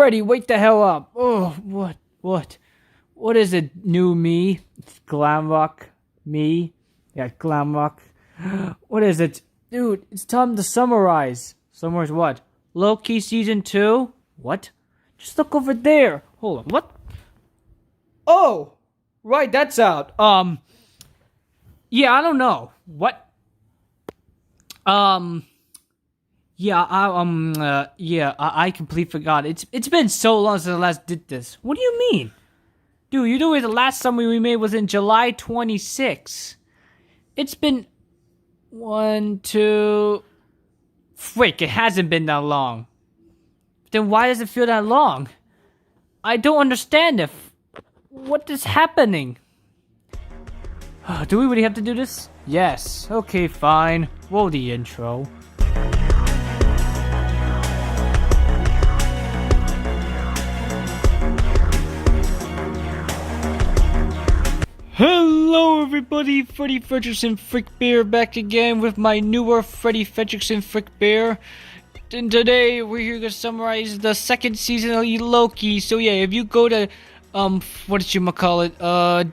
Freddy, wake the hell up. Oh, what is it, new me? It's glam rock me. Yeah, glam rock. What is it? Dude, it's time to summarize. Summarize what? Loki season 2? What? Just look over there. Hold on, what? Oh! Right, that's out. Yeah, I don't know. What? I completely forgot. It's been so long since I last did this. What do you mean? Dude, you know the last summary we made was in July 26. It's been 1, 2... Frick, it hasn't been that long. Then why does it feel that long? I don't understand what is happening? Do we really have to do this? Yes. Okay, fine. Roll the intro. Hello everybody, Freddy Fredrickson Frick Bear back again with my newer Freddy Fredrickson Frick Bear. And today we're here to summarize the second season of Loki. So yeah, if you go to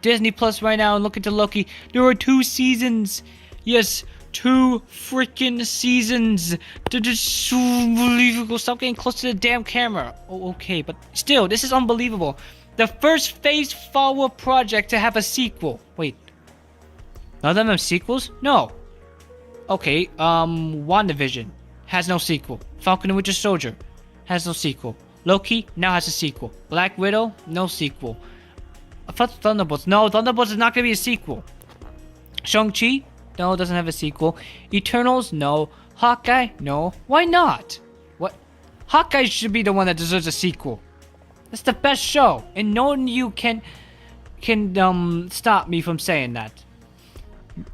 Disney Plus right now and look into Loki, there are 2 seasons. Yes, 2 freaking seasons. They're just so unbelievable. Stop getting close to the damn camera. Oh, okay, but still, this is unbelievable. The first phase follow-up project to have a sequel. Wait. None of them have sequels? No. Okay, WandaVision has no sequel. Falcon and Winter Soldier has no sequel. Loki now has a sequel. Black Widow, no sequel. I thought Thunderbolts. No, Thunderbolts is not going to be a sequel. Shang-Chi? No, it doesn't have a sequel. Eternals? No. Hawkeye? No. Why not? What? Hawkeye should be the one that deserves a sequel. That's the best show, and no one you can stop me from saying that.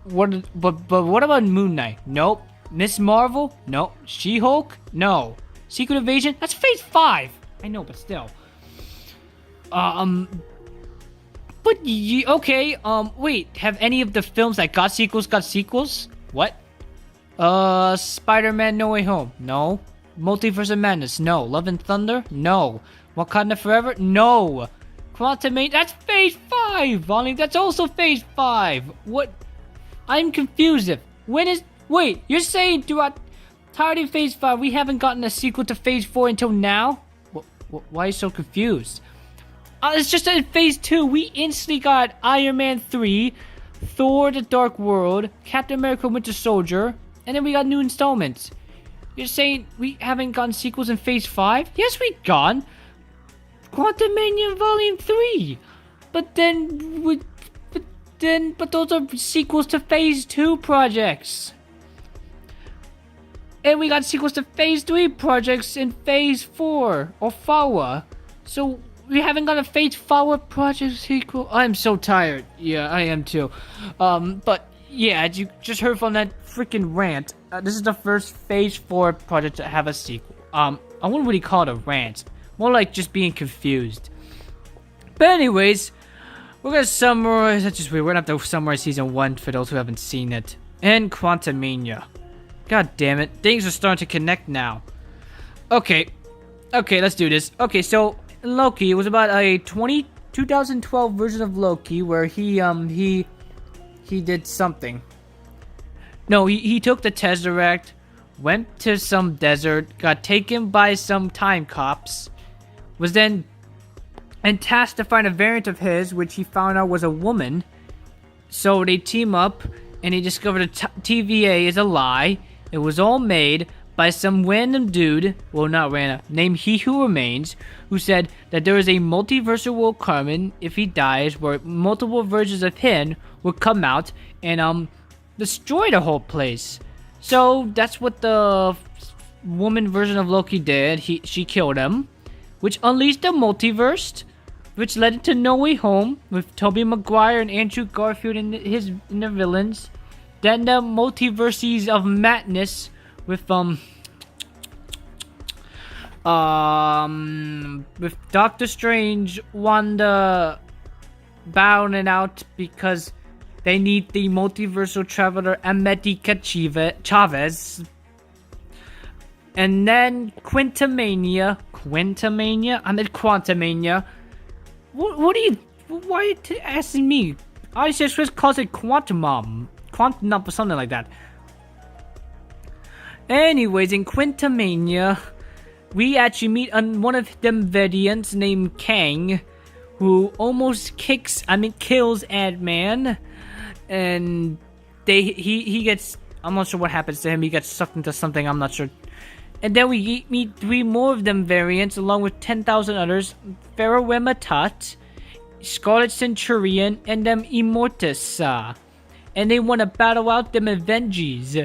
But what about Moon Knight? Nope. Miss Marvel? Nope. She-Hulk? No. Secret Invasion? That's Phase 5. I know, but still. Okay. Wait. Have any of the films that got sequels? What? Spider-Man: No Way Home? No. Multiverse of Madness? No. Love and Thunder? No. Wakanda Forever? No. Quantumania? That's Phase 5! Volume, that's also Phase 5! What? I'm confused. Wait, you're saying throughout entirety of Phase 5 we haven't gotten a sequel to Phase 4 until now? Why are you so confused? It's just that in Phase 2 we instantly got Iron Man 3, Thor: The Dark World, Captain America: Winter Soldier, and then we got new installments. You're saying we haven't gotten sequels in Phase 5? Yes, we got Quantumania Volume 3. But those are sequels to Phase 2 projects. And we got sequels to Phase 3 projects in Phase 4 or FAWA. So we haven't got a Phase FAWA project sequel. I'm so tired. Yeah, I am too. But yeah, as you just heard from that freaking rant, this is the first Phase 4 project to have a sequel. I wouldn't really call it a rant. More like just being confused. But anyways, we're gonna summarize. That's just weird. We're gonna have to summarize season 1 for those who haven't seen it. And Quantumania. God damn it. Things are starting to connect now. Okay, let's do this. Okay, so Loki, it was about a 2012 version of Loki where he did something. No, he took the Tesseract, went to some desert, got taken by some time cops, was then tasked to find a variant of his, which he found out was a woman. So they team up, and he discovered TVA is a lie. It was all made by some random dude, well, not random, named He Who Remains, who said that there is a multiversal will come if he dies, where multiple versions of him would come out and destroy the whole place. So that's what the woman version of Loki did. She killed him, which unleashed the multiverse, which led into No Way Home with Tobey Maguire and Andrew Garfield in the villains. Then the multiverses of madness with Doctor Strange, Wanda bowing out because they need the multiversal traveler America Chavez. And then Quantumania, Quintamania? I meant Quantumania. What are you... Why are you asking me? I just calls it Quantum or something like that. Anyways, in Quintamania, we actually meet one of them variants named Kang, who almost kills Ant-Man, and he gets, I'm not sure what happens to him, he gets sucked into something, I'm not sure. And then we meet 3 more of them variants, along with 10,000 others, Pharaoh Rematat, Scarlet Centurion, and them Immortus, and they want to battle out them Avengers.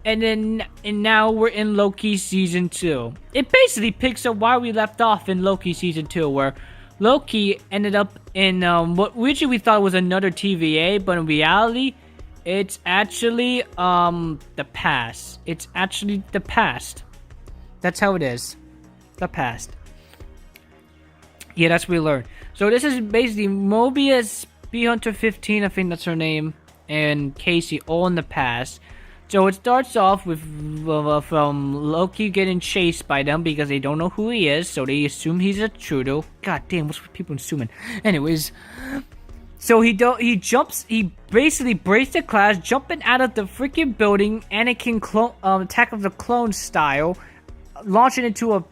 And now we're in Loki Season 2. It basically picks up why we left off in Loki Season 2, where Loki ended up in what originally we thought was another TVA, but in reality, it's actually the past. It's actually the past. That's how it is. The past. Yeah, that's what we learned. So this is basically Mobius, B-Hunter 15, I think that's her name, and Casey all in the past. So it starts off with from Loki getting chased by them because they don't know who he is, so they assume he's a intruder. God damn, what's with people assuming? Anyways, so he basically breaks the glass, jumping out of the freaking building, Anakin Attack of the Clone style, launching into a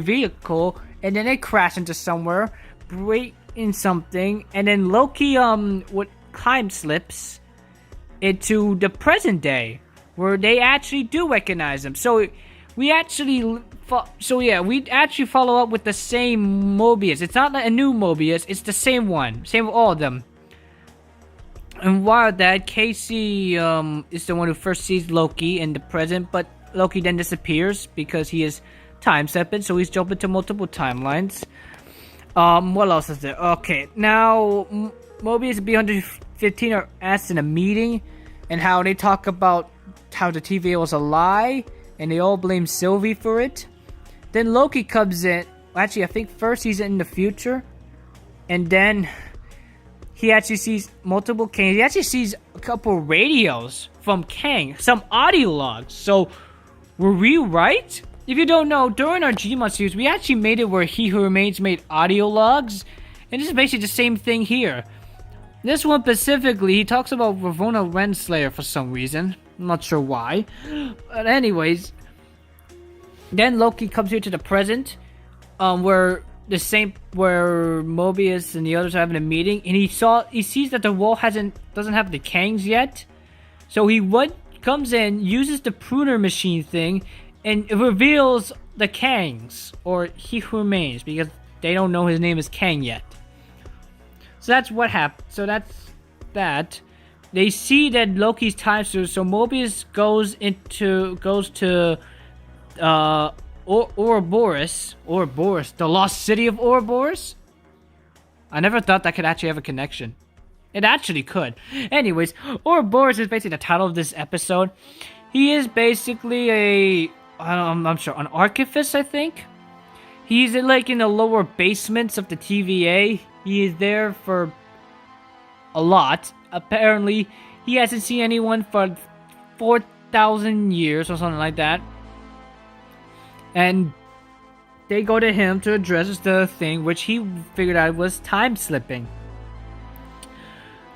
vehicle, and then they crash into somewhere, break in something, and then Loki time slips into the present day, where they actually do recognize him. So we actually follow up with the same Mobius. It's not a new Mobius, it's the same one, same with all of them. And while that, Casey is the one who first sees Loki in the present, but Loki then disappears because he is time stepping, so he's jumping to multiple timelines. What else is there? Okay, now Mobius and B-115 are asked in a meeting, and how they talk about how the TVA was a lie, and they all blame Sylvie for it. Then Loki comes in. Actually, I think first he's in the future, and then he actually sees multiple Kangs. He actually sees a couple radios from Kang, some audio logs. So, were we right? If you don't know, during our Gmod series, we actually made it where He Who Remains made audio logs, and this is basically the same thing here. This one specifically, he talks about Ravonna Renslayer for some reason. I'm not sure why. But anyways, then Loki comes here to the present, where Mobius and the others are having a meeting, and he sees that the wall doesn't have the Kangs yet. So he comes in, uses the pruner machine thing, and it reveals the Kangs, or He Who Remains, because they don't know his name is Kang yet. So that's what happened. So that's that. They see that Loki's time so Mobius goes to Ouroboros, the lost city of Ouroboros. I never thought that could actually have a connection. It actually could. Anyways, Ouroboros is basically the title of this episode. He is basically I'm sure, an archivist, I think. He's in the lower basements of the TVA. He is there for a lot. Apparently, he hasn't seen anyone for 4,000 years or something like that. And they go to him to address the thing, which he figured out was time slipping.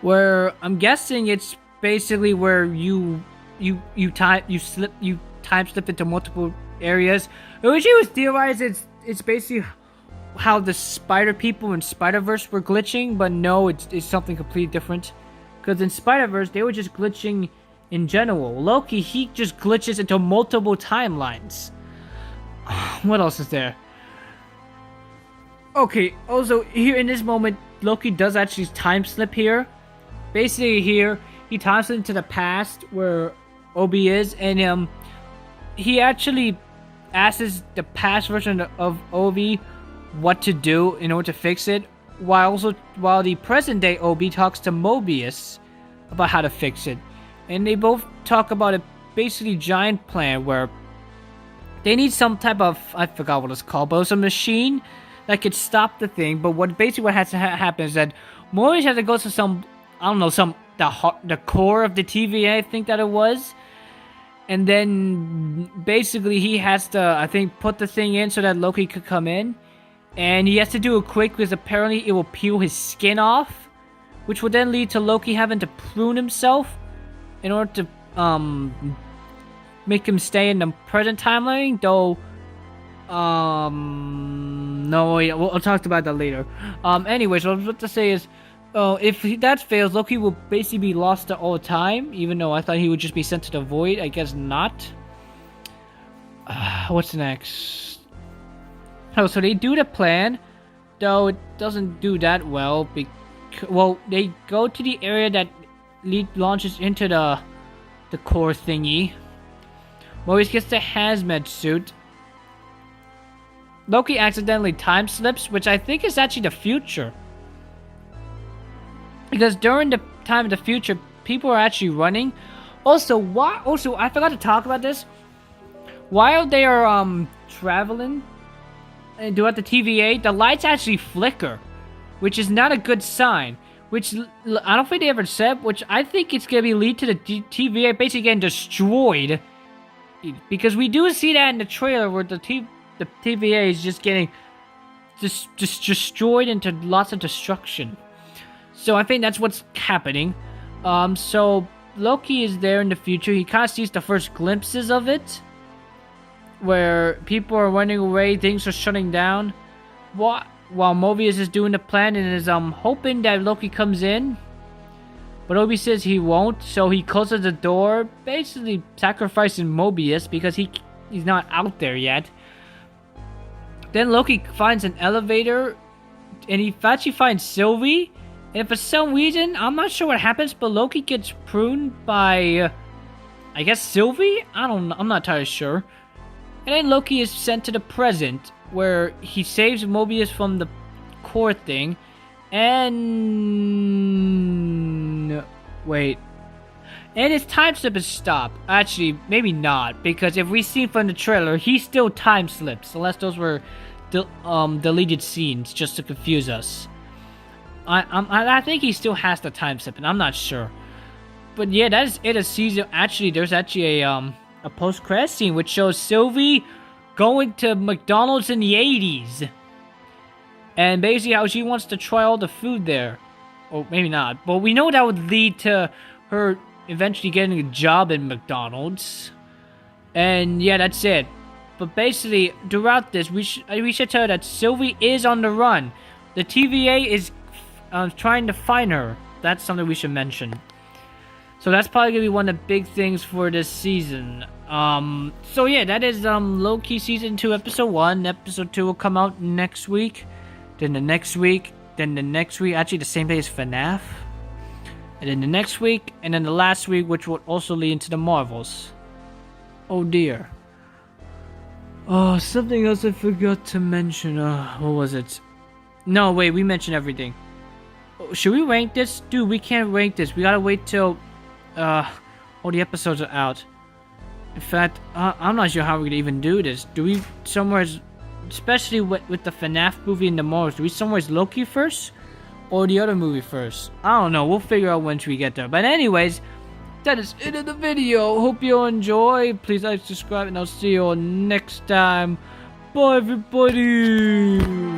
Where I'm guessing it's basically where you time slip into multiple areas. Which he was theorized it's basically how the Spider people in Spider-Verse were glitching, but no, it's something completely different. Because in Spider-Verse, they were just glitching in general. Loki, he just glitches into multiple timelines. What else is there? Okay, also, here in this moment, Loki does actually time slip here. Basically here, he time slips into the past where Obi is, and he actually asks the past version of Obi what to do in order to fix it, while the present day Obi talks to Mobius about how to fix it. And they both talk about a basically giant plan where they need some type of, I forgot what it's called, but it's a machine that could stop the thing. But what has to happen is that Mobius has to go to the core of the TVA, I think that it was. And then basically he has to, I think, put the thing in so that Loki could come in. And he has to do it quick because apparently it will peel his skin off, which would then lead to Loki having to prune himself in order to make him stay in the present timeline. Though, no, we'll talk about that later. Anyways, what I was about to say is, if that fails, Loki will basically be lost to all time. Even though I thought he would just be sent to the void, I guess not. What's next? Oh, so they do the plan, though it doesn't do that well. Well, they go to the area that launches into the core thingy. Mobius gets the hazmat suit. Loki accidentally time slips, which I think is actually the future. Because during the time of the future, people are actually running. Also, I forgot to talk about this. While they are traveling and throughout the TVA, the lights actually flicker, which is not a good sign. Which I don't think they ever said. Which I think it's gonna lead to the TVA basically getting destroyed, because we do see that in the trailer where the TVA is just getting just destroyed into lots of destruction. So I think that's what's happening. So Loki is there in the future. He kind of sees the first glimpses of it, where people are running away, things are shutting down, while Mobius is doing the plan and is hoping that Loki comes in. But Obi says he won't, so he closes the door, basically sacrificing Mobius because he's not out there yet. Then Loki finds an elevator, and he actually finds Sylvie. And for some reason, I'm not sure what happens, but Loki gets pruned by, I guess, Sylvie? I don't know, I'm not entirely sure. And then Loki is sent to the present, where he saves Mobius from the core thing. And wait. And his time slip is stopped. Actually, maybe not, because if we see from the trailer, he still time slips, unless those were deleted scenes just to confuse us. I think he still has the time slip, and I'm not sure. But yeah, that is it. A season. Actually, there's actually a post-credit scene which shows Sylvie going to McDonald's in the 80s, and basically how she wants to try all the food there, or maybe not. But we know that would lead to her eventually getting a job in McDonald's, and yeah, that's it. But basically, throughout this, we should tell her that Sylvie is on the run. The TVA is trying to find her. That's something we should mention. So that's probably gonna be one of the big things for this season. So yeah, that is Loki season 2 episode 1. Episode 2 will come out next week. Then the next week. Then the next week. Actually, the same day as FNAF. And then the next week. And then the last week, which will also lead into the Marvels. Oh dear. Oh, something else I forgot to mention. What was it? No, wait, we mentioned everything. Should we rank this? Dude, we can't rank this. We gotta wait till all the episodes are out. In fact, I'm not sure how we're gonna even do this. Do we summarize, especially with the FNAF movie and the Marvels, do we summarize Loki first? Or the other movie first? I don't know. We'll figure out once we get there. But anyways, that is it of the video. Hope you all enjoy. Please like, subscribe, and I'll see you all next time. Bye, everybody.